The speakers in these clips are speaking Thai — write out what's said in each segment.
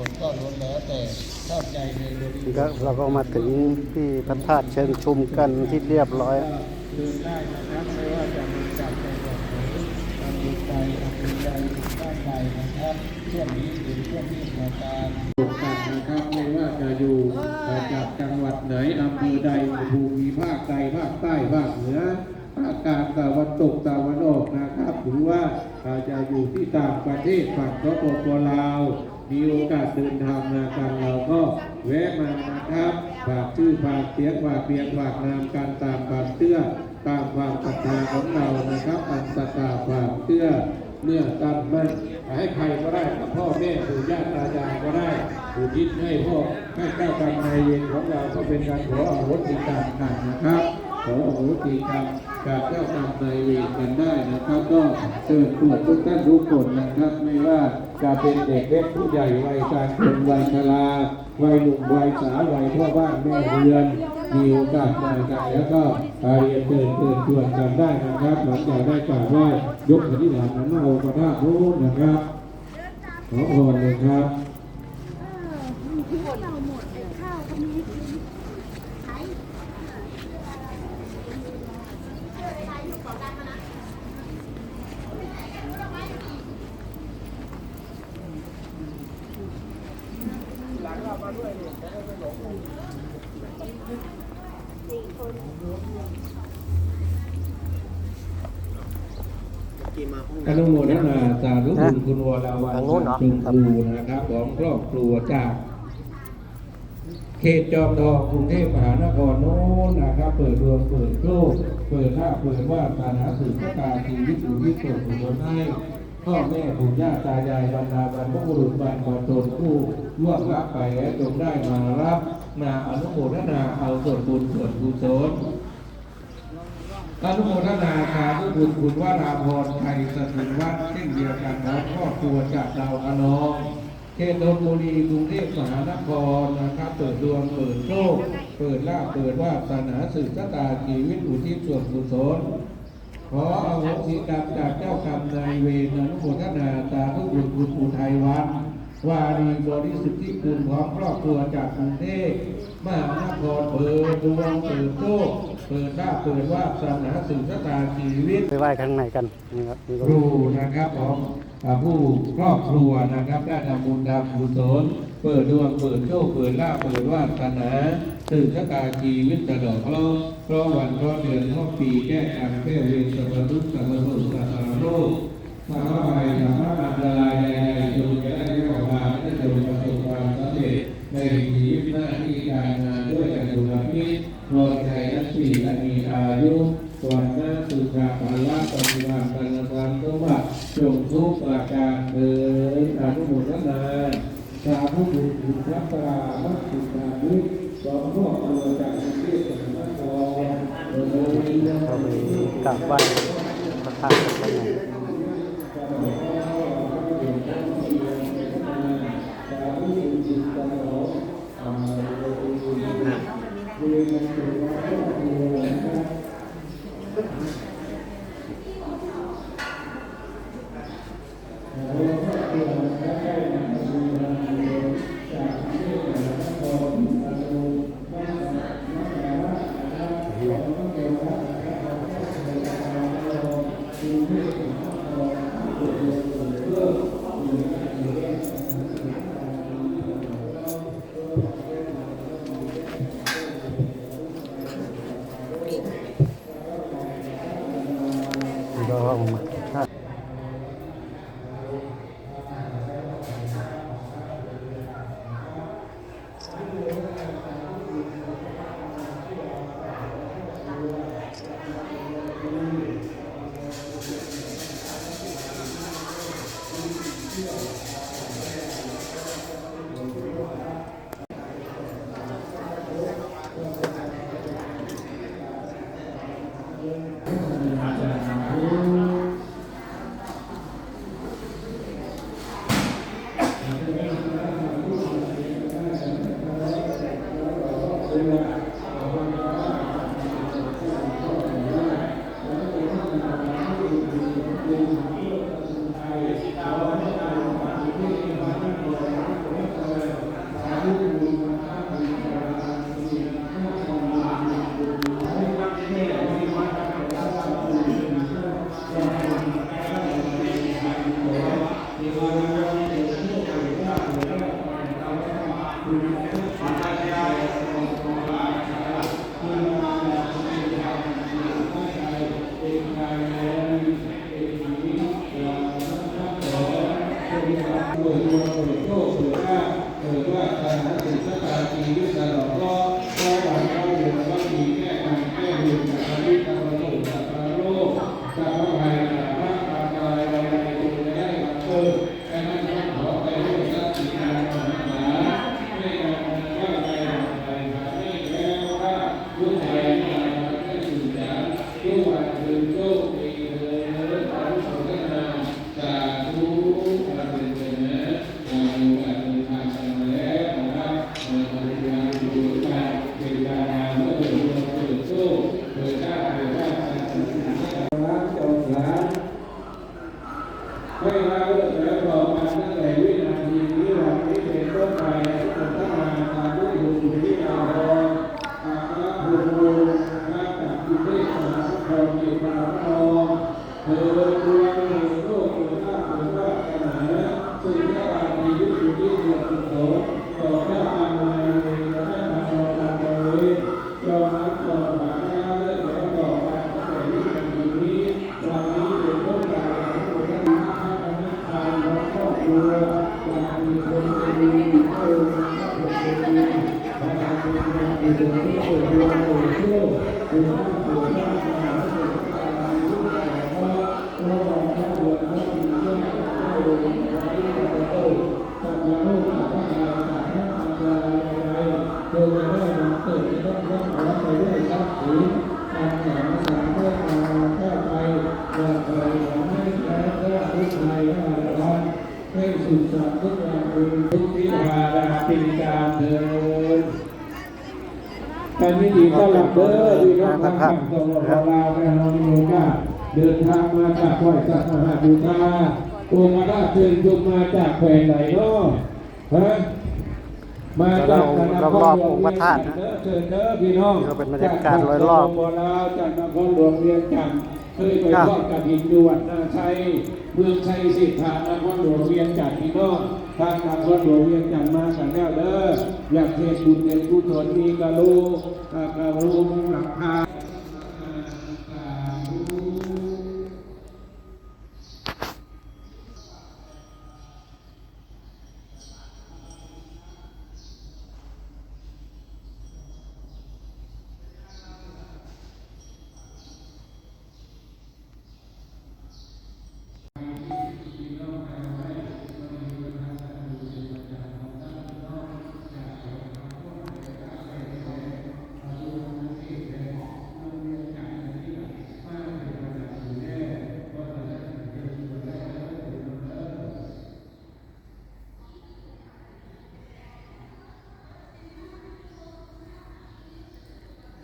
ลก็ล้วนแล้วแต่ชอบใจในบริบท ก็เราก็มาถึงที่พระธาตุเชิงชุมกันที่เรียบร้อย เดินได้นะครับไม่ว่าจะมาจากจังหวัดไหนทำบุญใดทำบุญใดด้านใดนะครับช่วงนี้เป็นช่วงที่มีการปลูกกันนะครับไม่ว่าจะอยู่จากจังหวัดไหนอำเภอใดภูมิภาคใดภาคใต้ภาคเหนือภาคกลางตะวันตกตะวันออกนะครับหรือว่าจะอยู่ที่ต่างประเทศฝั่งสปปลาวมีโอกาสเดินทางมากันเราก็แวะมานะครับฝากชื่อฝากเสียงฝากเพียงฝากนามกันตามความเชื่อตามความศรัทธาของเรานะครับอันศรัทธาความเชื่อเมื่อตั้งมั่นให้ใครก็ได้กับพ่อแม่ปู่ย่าตายายก็ได้อุทิศให้พ่อให้เจ้ากรรมนายเวรของเราก็เป็นการขออโหสิกรรมกันนะครับขออโหสิกรรมกับเจ้ากรรมนายเวรกันได้นะครับก็เชิญตรวจทุกท่านทุกคนนะครับไม่ว่าจะเป็นเด็กเล็กผู้ใหญ่วัยกลางคนวัยชราวัยหนุ่มวัยสาววัยพ่อบ้านแม่เรือนมีโอกาสมากันแล้วก็เรียนเชิญชวนกันได้นะครับหลังจากได้กราบไหว้ยกอธิษฐานน้ำเอาพระธาตุโน้นนะครับขอพรเลยครับอนุโมทนาสาธุบุญคุณวรวันชมพูนะครับของครอบครัวจากเขตจอมทองกรุงเทพมหานครโน้นนะครับเปิดดวงเปิดโชคเปิดหน้าเปิดว่าฐานะสืบชะตาชีวิตอยู่ที่เกิดผลให้พ่อแม่ปู่ย่าตายายบรรดาบรรพบุรุษบรรพชนผู้ล่วงลับไปแล้วจงได้มารับมาอนุโมทนาเอาส่วนบุญส่วนกุศลอนุโมทนาสาธุบุญคุณวราพรไทยสถิตวัดเช่นเดียวกันของครอบครัวจากดาวอนองเขตธนบุรีกรุงเทพมหานครนะครับเปิดดวงเปิดโชคเปิดลาภเปิดวาสนาสืบชะตาชีวิตอุทิศส่วนกุศลขออโหสิกรรมจากเจ้ากรรมนายเวรอนุโมทนาสาธุบุญคุณอุทัยวัฒน์วารีบริสุทธิคุณของครอบครัวจากกรุงเทพมหานครเปิดดวงเปิดโชคเปิดลาภเปิดวาสนาสืบชะตาชีวิตไปไหว้ข้างในกันนี่ครับนี่ก็ ครูนะครับของผู้ครอบครัวนะครับได้ทำบุญทำกุศลเปิดดวงเปิดโชคเปิดลาภเปิดวาสนาสืบชะตาชีวิตตลอดเพราะวันเพราะเดือนเพราะปีแก้กรรมแก้เวรสัพพทุกข์สัพพโศกสัพพโรคสารพัดธรรมะอันตรายใดๆจงจะได้ไม่ออกมาและจงประสบความสำเร็จในชีวิตหน้าที่การงานด้วยกันดุลพิษรอยใจนักปีอันมีอายุส่วนหน้าสุขาภาละปฏิบัติการทำสมบัติจงทุกประการเถิดอนุโมทนาสาธุบุญคุณพระตรามัสสุขานุสองครอบครัวจากกรุงเทพมหานครโดยมีเรื่อง เข้าไปกราบไหว้พระธาตุข้างในก็ห้องมา เ ให้สุขสันต์ทุกอย่างเป็นทุกที่มาได้ปีการเดินการวิธีต้อนรับเด้อดีน้องทางฝั่งตะวันออกลาวในฮอนโลกาเดินทางมาจากไหว้สัตว์มหาบูชาองค์ราชเชิญชมมาจากแขวงไหนเนาะฮะมาจากนครหลวงเวียงจันทร์เชิญเด้อพี่น้องจากนครหลวงจากนครหลวงเวียงจันทร์เคยไปทอดกฐินอยู่วัดนาชัยเมืองชัยสิทธานครหลวงเวียงจันทร์พี่น้องทางนครหลวงเวียงจันทร์มากันแล้วเด้ออยากเทศบุญเด่นกุศลมีกะโลมุงหลังคา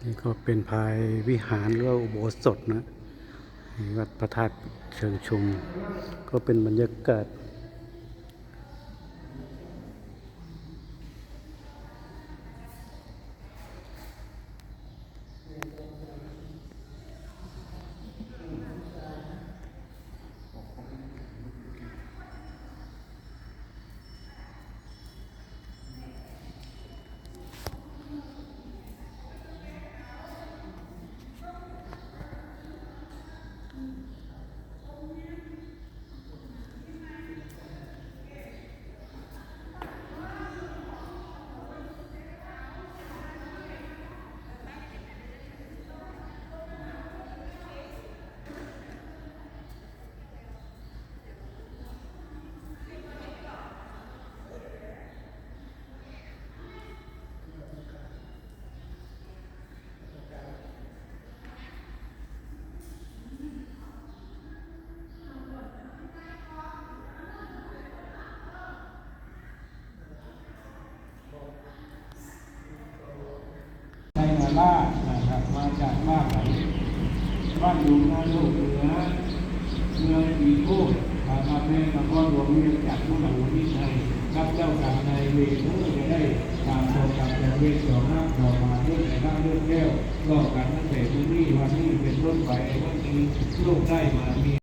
นี่ก็เป็นภายวิหารหรือว่าอุโบสถนะวัดพระธาตุเชิงชุมก็เป็นบรรยากาศล่านะครับมาจากบ้านไหนบ้านอยู่นาลูกเหนือเมืองอีโก้มาเป็นนครหลวงเวียงจันทร์ผู้หลังวิชัยรับเจ้ากรรมนายเวรเพื่อจะได้ตามตัวกับแต่เวรต่อหน้าต่อมาเรื่องในด้านเรื่องแก้วรอบการตั้งแต่ที่นี่วันนี้เป็นต้นไปวันนี้ลูกได้มามี